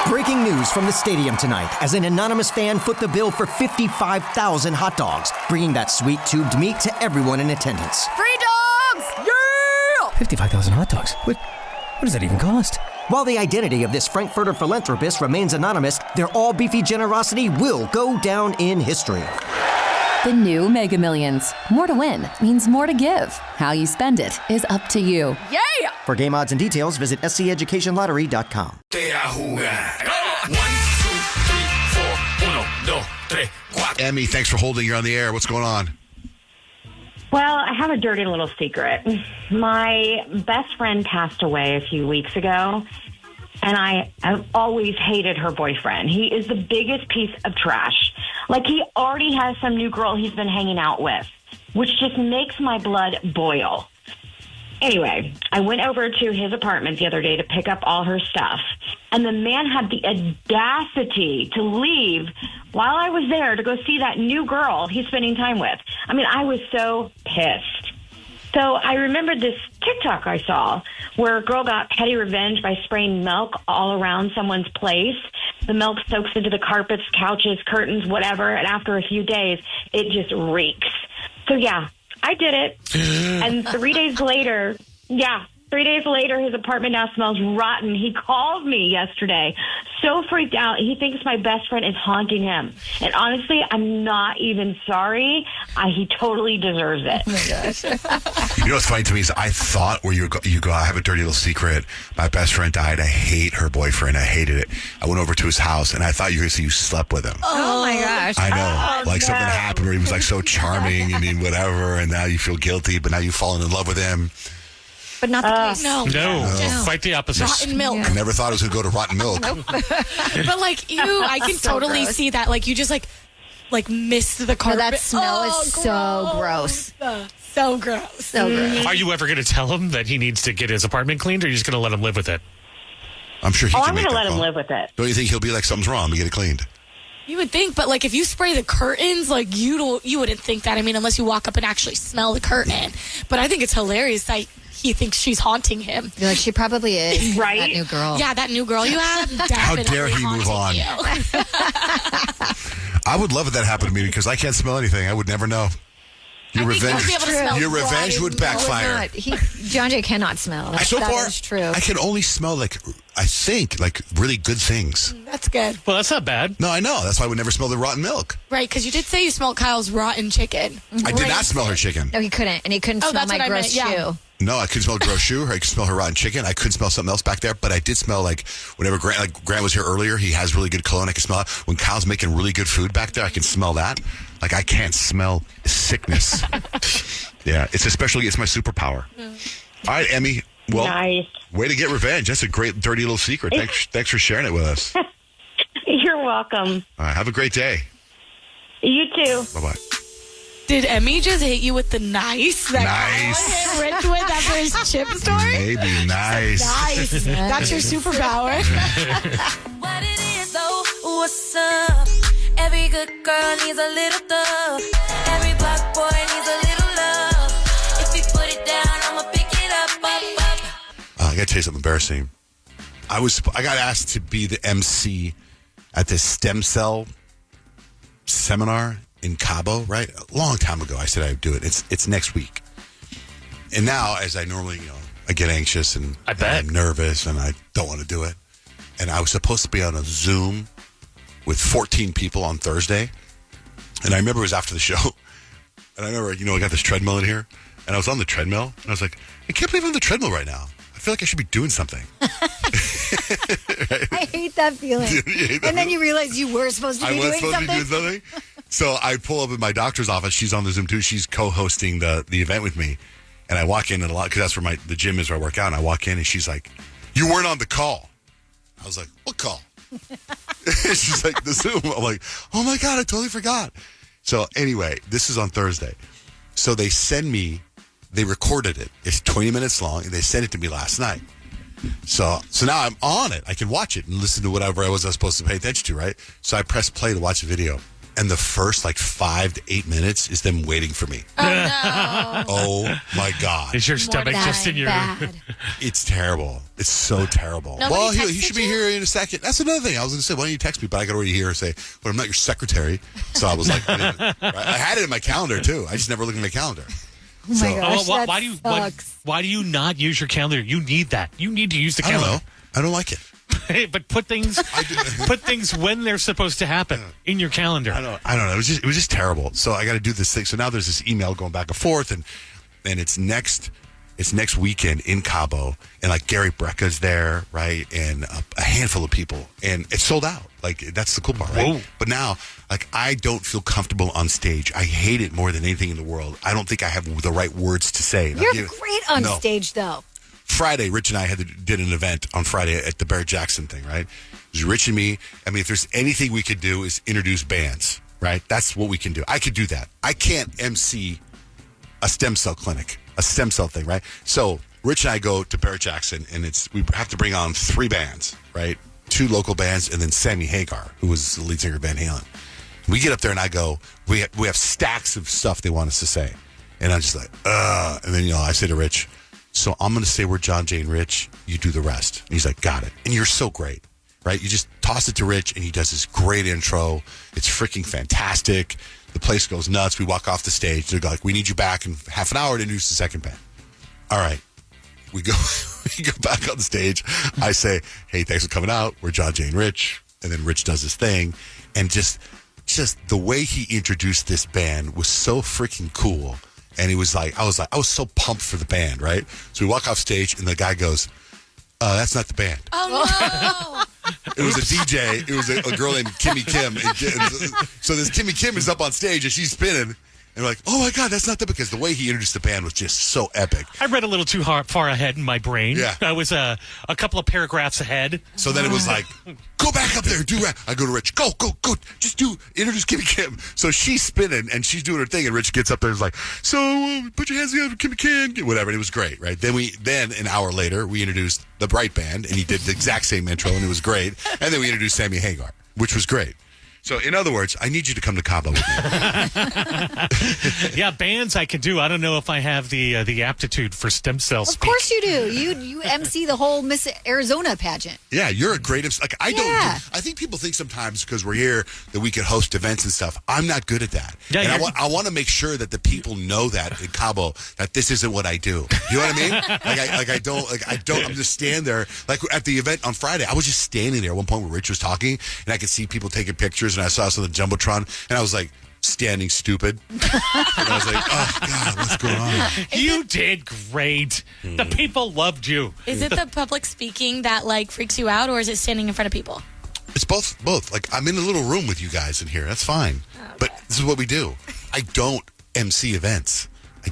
Breaking news from the stadium tonight as an anonymous fan foot the bill for 55,000 hot dogs, bringing that sweet tubed meat to everyone in attendance. Free dogs! Yeah! 55,000 hot dogs? What does that even cost? While the identity of this Frankfurter philanthropist remains anonymous, their all-beefy generosity will go down in history. The new Mega Millions. More to win means more to give. How you spend it is up to you. Yeah! For game odds and details, visit sceducationlottery.com. Emmy, thanks for holding. You're on the air. What's going on? Well, I have a dirty little secret. My best friend passed away a few weeks ago, and I've always hated her boyfriend. He is the biggest piece of trash. Like, he already has some new girl he's been hanging out with, which just makes my blood boil. Anyway, I went over to his apartment the other day to pick up all her stuff, and the man had the audacity to leave while I was there to go see that new girl he's spending time with. I mean, I was so pissed. So I remembered this TikTok I saw where a girl got petty revenge by spraying milk all around someone's place. The milk soaks into the carpets, couches, curtains, whatever, and after a few days, it just reeks. So, yeah, I did it. And 3 days later, his apartment now smells rotten. He called me yesterday, so freaked out. He thinks my best friend is haunting him. And honestly, I'm not even sorry. He totally deserves it. Oh, my gosh. You know what's funny to me is I thought where you go, I have a dirty little secret. My best friend died. I hate her boyfriend. I hated it. I went over to his house, and I thought you were going to say you slept with him. Oh, my gosh. I know. Something happened where he was like so charming and whatever, and now you feel guilty, but now you've fallen in love with him. But not the case. No. Quite the opposite. Rotten milk. I never thought it was going to go to rotten milk. But I can So totally gross. see that. Like, you just missed the carpet. that smell is so gross. So gross. So gross. Are you ever going to tell him that he needs to get his apartment cleaned, or are you just going to let him live with it? I'm sure he can I'm make going to that let him call. live with it. Don't you think he'll be like, something's wrong, we get it cleaned? You would think, but if you spray the curtains, you wouldn't think that. I mean, unless you walk up and actually smell the curtain. But I think it's hilarious that he thinks she's haunting him. You're like, she probably is. Right? That new girl. Yeah, that new girl you have. How dare he move on? You. I would love if that happened to me because I can't smell anything. I would never know. Your I think revenge, you'll be able to smell your revenge would backfire. John Jay cannot smell. So That far, is true. I can only smell really good things. That's good. Well, that's not bad. No, I know. That's why I would never smell the rotten milk. Right, because you did say you smelled Kyle's rotten chicken. I did not smell her chicken. No, he couldn't. And he couldn't Oh, smell that's my what I gross meant, yeah. shoe. No, I couldn't smell gross shoe. Or I could smell her rotten chicken. I couldn't smell something else back there. But I did smell whenever Grant was here earlier, he has really good cologne. I can smell it. When Kyle's making really good food back there, I can smell that. I can't smell sickness. Yeah, it's my superpower. All right, Emmy. Well, Nice. way to get revenge. That's a great, dirty little secret. Thanks for sharing it with us. You're welcome. All right, have a great day. You too. Bye-bye. Did Emmy just hit you with the nice? That Nice. Kyle hit Rich with after his chip story? Maybe nice. Nice. That's your superpower. What it is though, what's up? Every good girl needs a little thug. Every black boy needs a little love. If you put it down, I'ma pick it up, I gotta tell you something embarrassing. I got asked to be the MC at this stem cell seminar in Cabo, right? A long time ago, I said I'd do it. It's next week. And now, as I normally, I get anxious and I bet. I'm nervous and I don't want to do it. And I was supposed to be on a Zoom with 14 people on Thursday. And I remember it was after the show. And I remember, I got this treadmill in here. And I was on the treadmill. And I was like, I can't believe I'm on the treadmill right now. I feel like I should be doing something. I hate that feeling. You hate that And then you realize you were supposed to be doing something. So I pull up in my doctor's office. She's on the Zoom too. She's co-hosting the event with me. And I walk in and because that's where the gym is where I work out. And I walk in and she's like, you weren't on the call. I was like, what call? She's like, the Zoom. I'm like, oh my God, I totally forgot. So anyway, this is on Thursday. So they recorded it. It's 20 minutes long and they sent it to me last night. So now I'm on it. I can watch it and listen to whatever I was supposed to pay attention to, right? So I press play to watch the video. And the first 5 to 8 minutes is them waiting for me. Oh, no. Oh my God. Is your stomach just in your... Bad. It's terrible. It's so terrible. Nobody Well, he texted should be you? here in a second. That's another thing. I was going to say, why don't you text me? But I got already here and say, well, I'm not your secretary. So I was like, wait a minute. Right? I had it in my calendar too. I just never looked at my calendar. Oh my gosh, that why do you not use your calendar? You need that. You need to use the I don't calendar. know. I don't like it. But put things when they're supposed to happen in your calendar. I don't know. It was just terrible. So I got to do this thing. So now there's this email going back and forth, and it's next weekend in Cabo, and Gary Brecka's there, right, and a handful of people, and it's sold out. That's the cool part, right? Whoa. But now, I don't feel comfortable on stage. I hate it more than anything in the world. I don't think I have the right words to say. You're great on stage, though. Friday, Rich and I did an event on Friday at the Barrett Jackson thing, right? It was Rich and me. I mean, if there's anything we could do is introduce bands, right? That's what we can do. I could do that. I can't MC a stem cell clinic, a stem cell thing, right? So Rich and I go to Barrett Jackson, and we have to bring on 3 bands, right? 2 local bands, and then Sammy Hagar, who was the lead singer of Van Halen. We get up there, and I go, we have stacks of stuff they want us to say. And I'm just like, and then, I say to Rich, so I'm going to say we're John, Jane, Rich. You do the rest. And he's like, got it. And you're so great, right? You just toss it to Rich, and he does this great intro. It's freaking fantastic. The place goes nuts. We walk off the stage. They're like, we need you back in half an hour to introduce the second band. All right. We go back on the stage. I say, hey, thanks for coming out. We're John, Jane, Rich. And then Rich does his thing. And just the way he introduced this band was so freaking cool. And he was I was so pumped for the band, right? So we walk off stage, and the guy goes, that's not the band. Oh, no. It was a DJ. It was a girl named Kimmy Kim. And so this Kimmy Kim is up on stage, and she's spinning. And we're like, oh, my God, that's not the... Because the way he introduced the band was just so epic. I read a little too far ahead in my brain. Yeah. I was a couple of paragraphs ahead. So then it was like, go back up there, do that. I go to Rich, go, just introduce Kimmy Kim. So she's spinning, and she's doing her thing, and Rich gets up there and is like, so put your hands together, Kimmy Kim, whatever. And it was great, right? Then an hour later, we introduced the Bright Band, and he did the exact same intro, and it was great. And then we introduced Sammy Hagar, which was great. So, in other words, I need you to come to Cabo with me. Yeah, bands I can do. I don't know if I have the aptitude for stem cell speak. Of course you do. You MC the whole Miss Arizona pageant. Yeah, you're a great... I think people think sometimes because we're here that we could host events and stuff. I'm not good at that. Yeah, and I want to make sure that the people know that in Cabo, that this isn't what I do. You know what I mean? I don't. I'm just standing there. Like at the event on Friday, I was just standing there at one point where Rich was talking, and I could see people taking pictures, and I saw us on the Jumbotron, and I was like, standing stupid. And I was like, oh, God, what's going on? You did great. The people loved you. Is it the public speaking that freaks you out, or is it standing in front of people? It's both. I'm in a little room with you guys in here. That's fine. Okay. But this is what we do. I don't MC events. I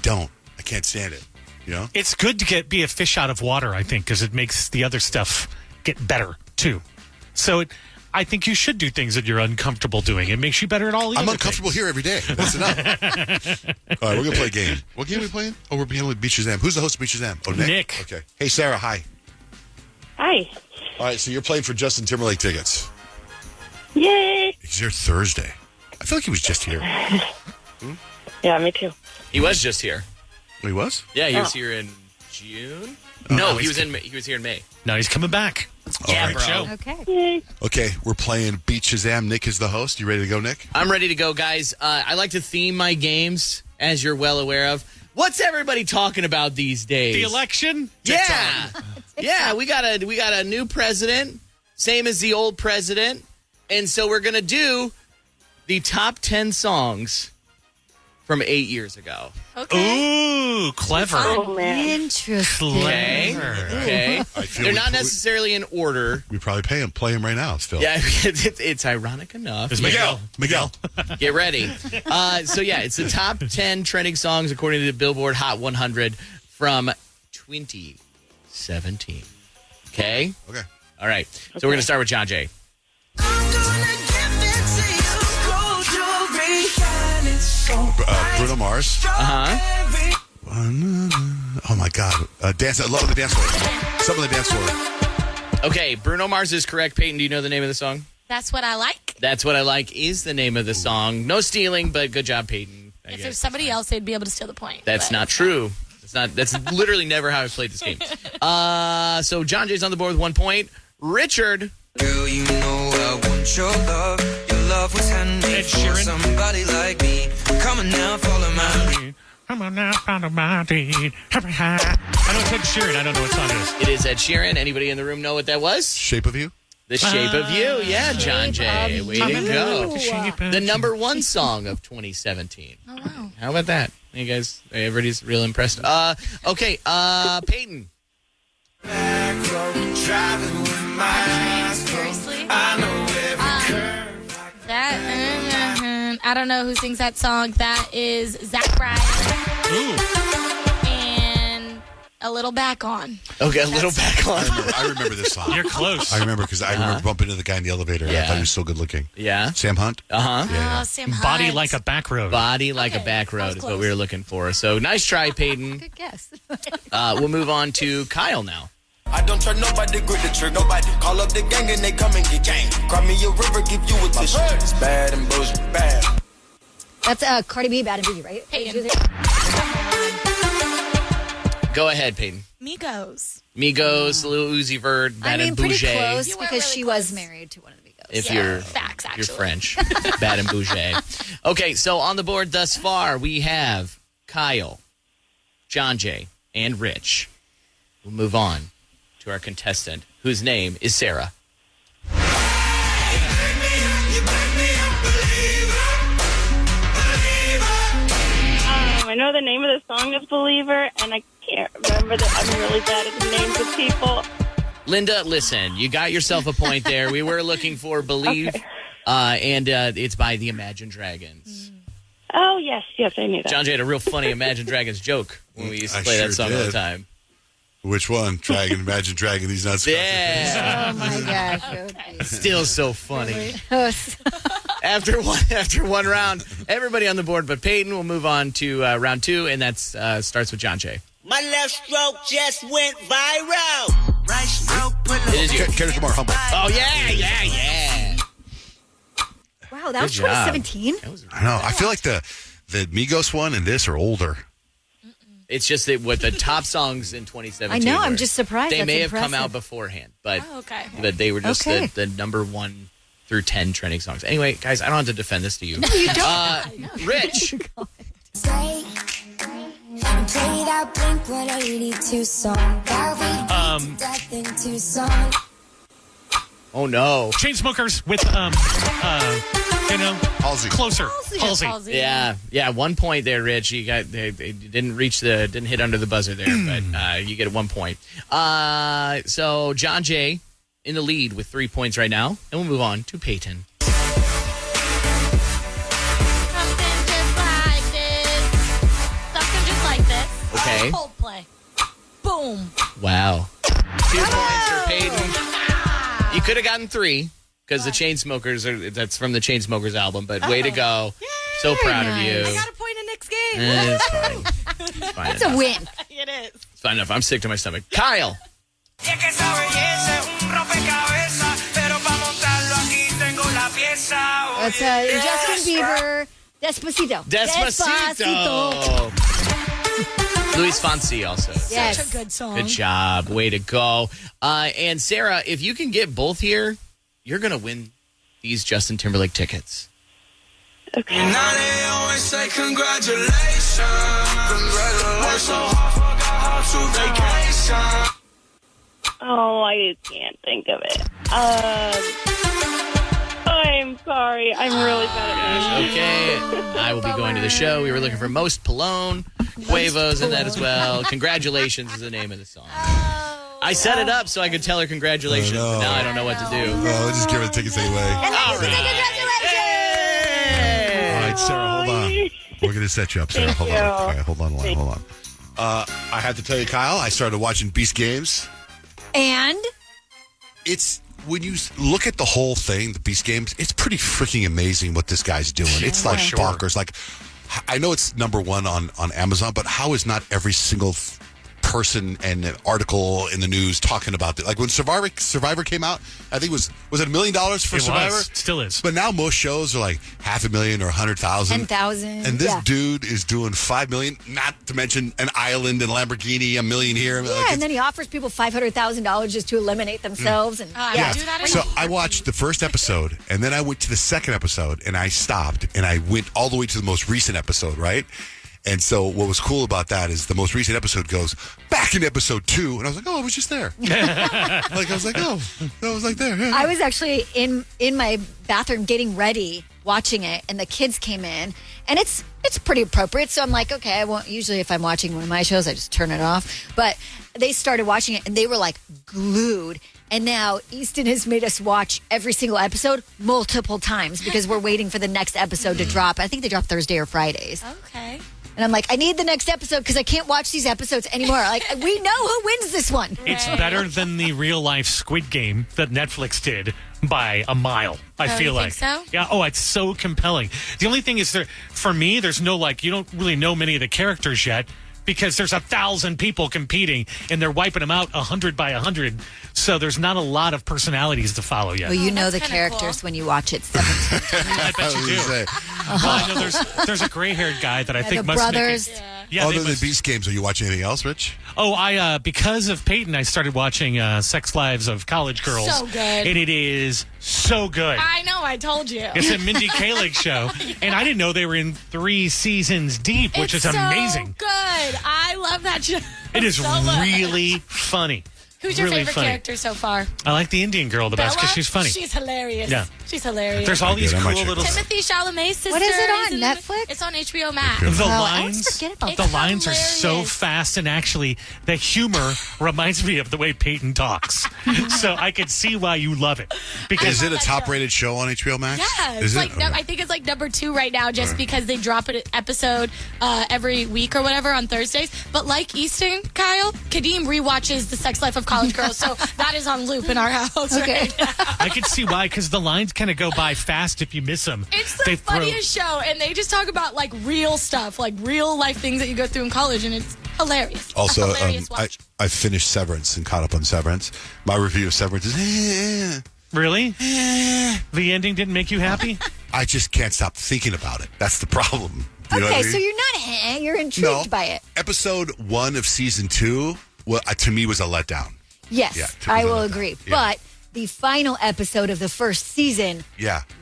can't stand it. You know? It's good to be a fish out of water, I think, because it makes the other stuff get better, too. So I think you should do things that you're uncomfortable doing. It makes you better at all the I'm other uncomfortable things. here every day. That's enough. All right, we're going to play a game. What game are we playing? Oh, we're playing with Beat Shazam. Who's the host of Beat Shazam? Oh, Nick. Okay. Hey, Sarah, hi. Hi. All right, so you're playing for Justin Timberlake tickets. Yay. He's here Thursday. I feel like he was just here. Yeah, me too. He was just here. He was? Yeah, he was here in June. No, he was here in May. No, he's coming back. Yeah, right, bro. Show. Okay. Yay. Okay, we're playing Beat Shazam. Nick is the host. You ready to go, Nick? I'm ready to go, guys. I like to theme my games, as you're well aware of. What's everybody talking about these days? The election? Yeah. Yeah, we got a new president, same as the old president. And so we're going to do the top 10 songs from 8 years ago. Okay. Ooh, clever. Oh, man. Interesting. Okay. They're not necessarily in order. We probably play him right now still. Yeah, it's ironic enough. There's Miguel. Get ready. So, yeah, it's the top 10 trending songs according to the Billboard Hot 100 from 2017. Okay? Okay. All right. So we're going to start with John Jay. Bruno Mars. Uh-huh. Oh, my God. Dance. I love the dance floor. Some of the dance floor. Okay, Bruno Mars is correct. Peyton, do you know the name of the song? That's what I like. That's What I Like is the name of the song. No stealing, but good job, Peyton. If there's somebody else, they'd be able to steal the point. That's not true. That's literally never how I played this game. So John Jay's on the board with 1 point. Richard. Girl, you know I want your love. Your love was handmade for somebody like me. Come on now, follow my. Come on now, follow my lead. I know it's Ed Sheeran. I don't know what song it is. It is Ed Sheeran. Anybody in the room know what that was? Shape of You? The Shape of You. Yeah, John Jay. Way to go. The number 1 song of 2017. Oh, wow. How about that? You guys, everybody's real impressed. Okay, Peyton. Seriously? I don't know who sings that song. That is Zach Bryan. Ooh. And A Little Back On. Okay, A Little Back On. I remember this song. You're close. I remember because I remember bumping into the guy in the elevator. And I thought he was so good looking. Yeah. Sam Hunt? Uh-huh. Yeah. Oh, Sam Hunt. Body Like a Back Road. Body Like a Back Road is what we were looking for. So nice try, Peyton. Good guess. We'll move on to Kyle now. I don't try nobody, grip the trick. Nobody call up the gang and they come and get gang. Cry me a river, give you a tissue. It's bad and bullshit, bad. That's Cardi B, Bad and Boogie, right? Peyton. Go ahead, Peyton. Migos, Lil Uzi Vert, Bad and pretty Bougie. close You were because really she close. was married to one of the Migos. If Yeah, you're facts, you're actually. French, Bad and Bougie. Okay, so on the board thus far, we have Kyle, John Jay, and Rich. We'll move on to our contestant, whose name is Sarah. I know the name of the song is Believer, and I can't remember that. I'm really bad at the names of people. Linda, listen, you got yourself a point there. We were looking for Believe, and it's by the Imagine Dragons. Oh, yes, I knew that. John Jay had a real funny Imagine Dragons joke when we used to play that song all the time. Which one? Dragon, Imagine Dragon, these nuts. Yeah. Oh, my gosh. Okay. Still so funny. Really? After one round, everybody on the board but Peyton will move on to round 2, and that starts with John Jay. My left stroke just went viral. Right stroke, put It is you. Kendrick Lamar, Humble. Oh, yeah. Wow, that was Good job. 2017. I know. I feel like the Migos one and this are older. It's just that what the top songs in 2017 I know, I'm were. just surprised. They That's may have come impressive. out beforehand, but, Oh, okay. but they were just Okay. the number 1 through 10 trending songs. Anyway, guys, I don't have to defend this to you. You don't. Rich. Play that Blink 182 song. Death in Tucson. Oh, no. Chainsmokers with, Halsey. closer. Halsey. Halsey. Yeah. 1 point there, Rich. You got they didn't hit under the buzzer there, but you get 1 point. So John Jay in the lead with 3 points right now, and we'll move on to Peyton. Something just like this. Okay. Coldplay. Boom. Wow. 2 points for Peyton. You could have gotten 3 because the Chainsmokers that's from the Chainsmokers album, but way to go. So proud of you. I got a point in next game. It's fine. It's fine That's a enough. win. It is. It's fine enough. I'm sick to my stomach. Kyle. That's Justin Bieber. Despacito. Despacito. Luis Fonsi also. Yes. Such a good song. Good job. Way to go. And Sarah, if you can get both here, you're going to win these Justin Timberlake tickets. Okay. Now they always say congratulations. Work so hard, forgot how to vacation. Oh, I can't think of it. I'm sorry. I'm really bad at names. Okay. I will be going to the show. We were looking for Most Pallone, Quavo's in that as well. Congratulations is the name of the song. I set it up so I could tell her congratulations. Oh, no. Now I don't know what to do. Oh, let's just give her the tickets anyway. All All right, Sarah, hold on. We're going to set you up, Sarah. Hold on. All right, hold on. I have to tell you, Kyle, I started watching Beast Games. And It's when you look at the whole thing, the Beast Games, it's pretty freaking amazing what this guy's doing. It's like bonkers. Like, I know it's number 1 on Amazon, but how is not every single person and an article in the news talking about it. Like when Survivor came out, I think was it $1 million for Survivor? Still is. But now most shows are like $500,000 or 100,000. 10,000. And this dude is doing $5 million, not to mention an island and Lamborghini, $1 million here. Yeah, and then he offers people $500,000 just to eliminate themselves. And I do that. So I watched the first episode, and then I went to the second episode, and I stopped, and I went all the way to the most recent episode, right? And so what was cool about that is the most recent episode goes back in episode 2, and I was like, oh, I was just there. I was like, oh, I was like there. Yeah. I was actually in my bathroom getting ready, watching it, and the kids came in, and it's pretty appropriate. So I'm like, okay, I won't. Usually, if I'm watching one of my shows, I just turn it off. But they started watching it, and they were like glued. And now Easton has made us watch every single episode multiple times because we're waiting for the next episode to drop. I think they drop Thursday or Fridays. Okay. And I'm like, I need the next episode because I can't watch these episodes anymore. Like, we know who wins this one. It's better than the real life Squid Game that Netflix did by a mile. I feel like. Think so? Yeah. Oh, it's so compelling. The only thing is, for me, there's no you don't really know many of the characters yet. Because there's 1,000 people competing and they're wiping them out 100 by 100. So there's not a lot of personalities to follow yet. Well, you know the characters when you watch it 17 times. I bet you do. Well, I know there's a gray-haired guy that I think the must brothers. make it. Yeah, other than Beast Games, are you watching anything else, Rich? Oh, I because of Peyton, I started watching Sex Lives of College Girls. So good. And it is so good. I know, I told you. It's a Mindy Kaling show. Yeah. And I didn't know they were in 3 seasons deep, which is amazing. So good. I love that show. It is so really funny. Who's your really favorite funny character so far? I like the Indian girl the best because she's funny. She's hilarious. Yeah. She's hilarious. There's all these cool little... Timothy Chalamet's sister. What is it on, Netflix? It's on HBO Max. The I always forget about the lines are so fast, and actually, the humor reminds me of the way Peyton talks. So I can see why you love it. Because is it a top-rated show on HBO Max? Yeah, is it's I think it's like number 2 right now, just because they drop an episode every week or whatever on Thursdays. But like Easton, Kyle, Kadeem rewatches The Sex Life of College Girls, so that is on loop in our house. Okay. Right now. I can see why, because the lines kind of go by fast if you miss them. It's the funniest show, and they just talk about like real stuff, like real life things that you go through in college, and it's hilarious. Also, hilarious watch. I finished Severance and caught up on Severance. My review of Severance is Really? The ending didn't make you happy? I just can't stop thinking about it. That's the problem. You know what I mean? So you're not you're intrigued by it. Episode 1 of season 2, to me, was a letdown. Yes, Yeah, I will agree. Yeah. But the final episode of the first season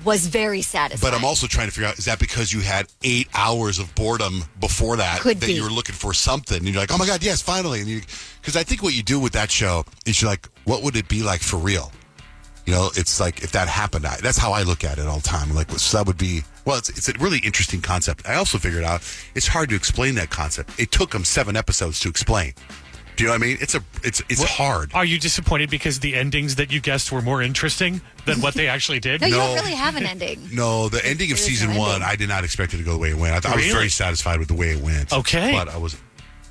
was very satisfying. But I'm also trying to figure out, is that because you had 8 hours of boredom before that, you were looking for something? And you're like, oh my God, yes, finally. Because I think what you do with that show is you're like, what would it be like for real? You know, it's like if that happened, that's how I look at it all the time. Like, so that would be, it's a really interesting concept. I also figured out it's hard to explain that concept. It took them 7 episodes to explain. Do you know what I mean? It's hard. Are you disappointed because the endings that you guessed were more interesting than what they actually did? No, you don't really have an ending. No, the ending of season 1, I did not expect it to go the way it went. I was very satisfied with the way it went. Okay. But I was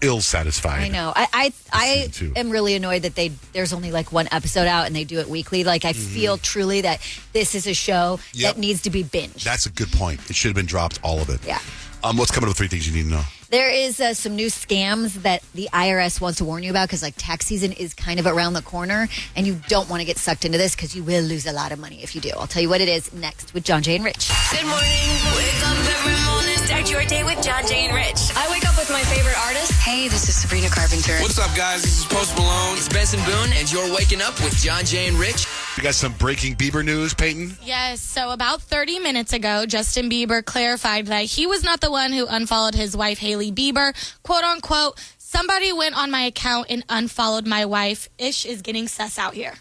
ill-satisfied. I know. I am really annoyed that there's only like 1 episode out and they do it weekly. Like, I feel truly that this is a show that needs to be binged. That's a good point. It should have been dropped, all of it. Yeah. What's coming up with 3 things you need to know? There is some new scams that the IRS wants to warn you about because, like, tax season is kind of around the corner, and you don't want to get sucked into this because you will lose a lot of money if you do. I'll tell you what it is next with John, Jay, and Rich. Good morning. Wake up every morning. Start your day with John, Jay, and Rich. I wake up with my favorite artist. Hey, this is Sabrina Carpenter. What's up, guys? This is Post Malone. It's Benson Boone, and you're waking up with John, Jay, and Rich. You got some breaking Bieber news, Peyton? Yes. So about 30 minutes ago, Justin Bieber clarified that he was not the one who unfollowed his wife, Hailey Bieber. Quote unquote, somebody went on my account and unfollowed my wife. Ish is getting sus out here.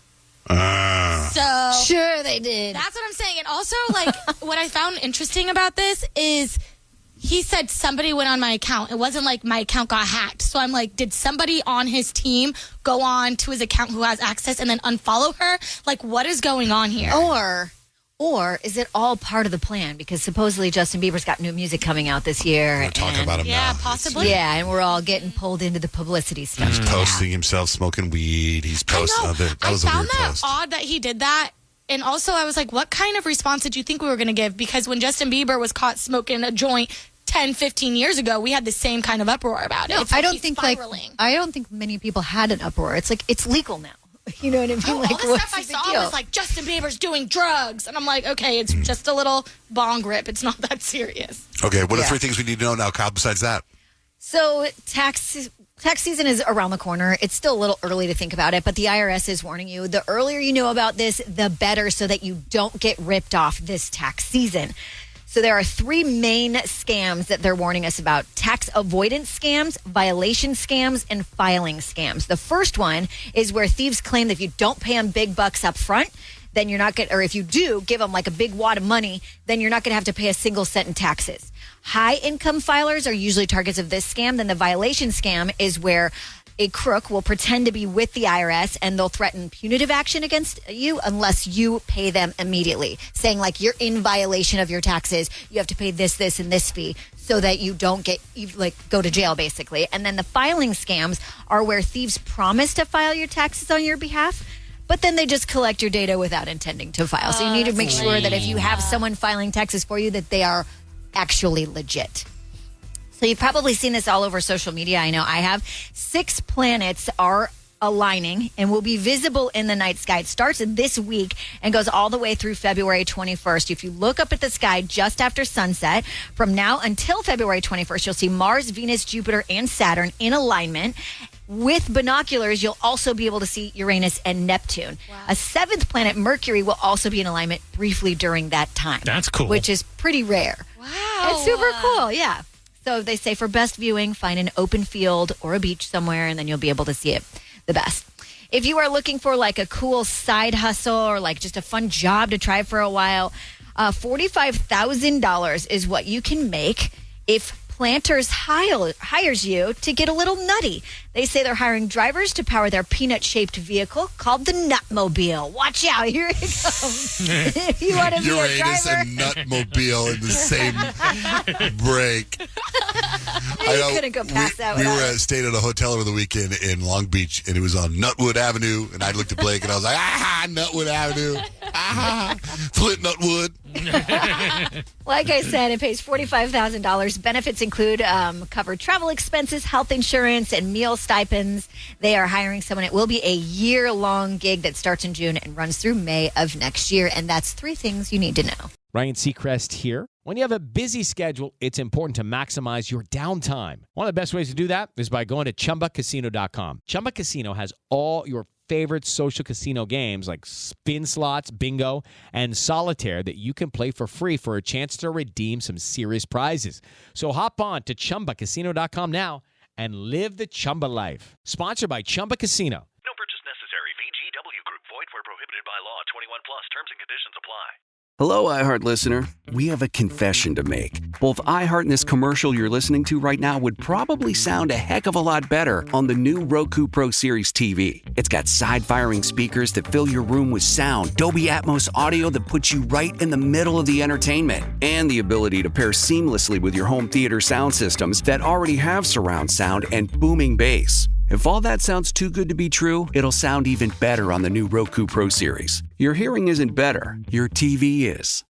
So sure they did. That's what I'm saying. And also, like, what I found interesting about this is he said somebody went on my account. It wasn't like my account got hacked. So I'm like, did somebody on his team go on to his account who has access and then unfollow her? Like, what is going on here? Or is it all part of the plan? Because supposedly Justin Bieber's got new music coming out this year. We're talking about him now. Yeah, possibly. Yeah, and we're all getting pulled into the publicity stuff. He's posting himself smoking weed. He's posting. That was a weird post. Odd that he did that. And also, I was like, what kind of response did you think we were going to give? Because when Justin Bieber was caught smoking a joint 10, 15 years ago, we had the same kind of uproar about it. No, It's I don't keeps think spiraling. I don't think many people had an uproar. It's like it's legal now. You know what I mean? All like the what's stuff I the saw deal? was like Justin Bieber's doing drugs, and I'm like, okay, it's just a little bong rip. It's not that serious. Okay, what are 3 things we need to know now, Kyle, besides that? So tax season is around the corner. It's still a little early to think about it, but the IRS is warning you. The earlier you know about this, the better, so that you don't get ripped off this tax season. So there are 3 main scams that they're warning us about: tax avoidance scams, violation scams, and filing scams. The first one is where thieves claim that if you don't pay them big bucks up front, then you're not going to, or if you do give them like a big wad of money, then you're not going to have to pay a single cent in taxes. High income filers are usually targets of this scam. Then the violation scam is where a crook will pretend to be with the IRS and they'll threaten punitive action against you unless you pay them immediately, saying like you're in violation of your taxes. You have to pay this, and this fee so that you don't go to jail, basically. And then the filing scams are where thieves promise to file your taxes on your behalf, but then they just collect your data without intending to file. So you need to make sure that if you have someone filing taxes for you, that they are actually legit. So you've probably seen this all over social media. I know I have. 6 planets are aligning and will be visible in the night sky. It starts this week and goes all the way through February 21st. If you look up at the sky just after sunset, from now until February 21st, you'll see Mars, Venus, Jupiter, and Saturn in alignment. With binoculars, you'll also be able to see Uranus and Neptune. Wow. A 7th planet, Mercury, will also be in alignment briefly during that time. That's cool. Which is pretty rare. Wow. It's super cool, yeah. So they say for best viewing, find an open field or a beach somewhere, and then you'll be able to see it the best. If you are looking for like a cool side hustle or like just a fun job to try for a while, $45,000 is what you can make if Planters hires you to get a little nutty. They say they're hiring drivers to power their peanut-shaped vehicle called the Nutmobile. Watch out, here it comes. If you want to be a Uranus driver. and Nutmobile in the same break. You couldn't go past that We without it. stayed at a hotel over the weekend in Long Beach, and it was on Nutwood Avenue, and I looked at Blake, and I was like, Nutwood Avenue. Flint Nutwood. Like I said, it pays $45,000. Benefits include covered travel expenses, health insurance, and meal stipends. They are hiring someone. It will be a year-long gig that starts in June and runs through May of next year. And that's 3 things you need to know. Ryan Seacrest here. When you have a busy schedule, it's important to maximize your downtime. One of the best ways to do that is by going to ChumbaCasino.com. Chumba Casino has all your favorite social casino games like spin slots, bingo, and solitaire that you can play for free for a chance to redeem some serious prizes. So hop on to ChumbaCasino.com now and live the Chumba life. Sponsored by Chumba Casino. No purchase necessary. VGW Group. Void where prohibited by law. 21 plus. Terms and conditions apply. Hello, iHeart listener. We have a confession to make. Both iHeart and this commercial you're listening to right now would probably sound a heck of a lot better on the new Roku Pro Series TV. It's got side-firing speakers that fill your room with sound, Dolby Atmos audio that puts you right in the middle of the entertainment, and the ability to pair seamlessly with your home theater sound systems that already have surround sound and booming bass. If all that sounds too good to be true, it'll sound even better on the new Roku Pro Series. Your hearing isn't better, your TV is.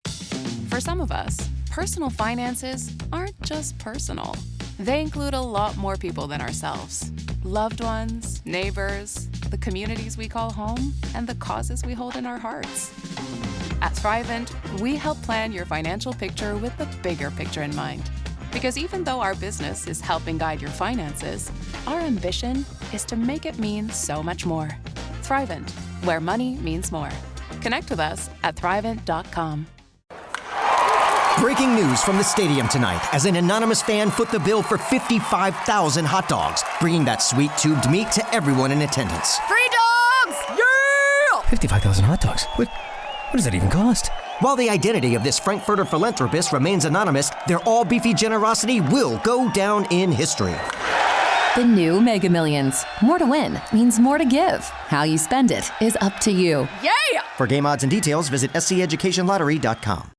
For some of us, personal finances aren't just personal. They include a lot more people than ourselves. Loved ones, neighbors, the communities we call home, and the causes we hold in our hearts. At Thrivent, we help plan your financial picture with the bigger picture in mind. Because even though our business is helping guide your finances, our ambition is to make it mean so much more. Thrivent, where money means more. Connect with us at Thrivent.com. Breaking news from the stadium tonight as an anonymous fan foot the bill for 55,000 hot dogs, bringing that sweet tubed meat to everyone in attendance. Free dogs! Yeah! 55,000 hot dogs? What does that even cost? While the identity of this Frankfurter philanthropist remains anonymous, their all-beefy generosity will go down in history. The new Mega Millions. More to win means more to give. How you spend it is up to you. Yeah! For game odds and details, visit sceducationlottery.com.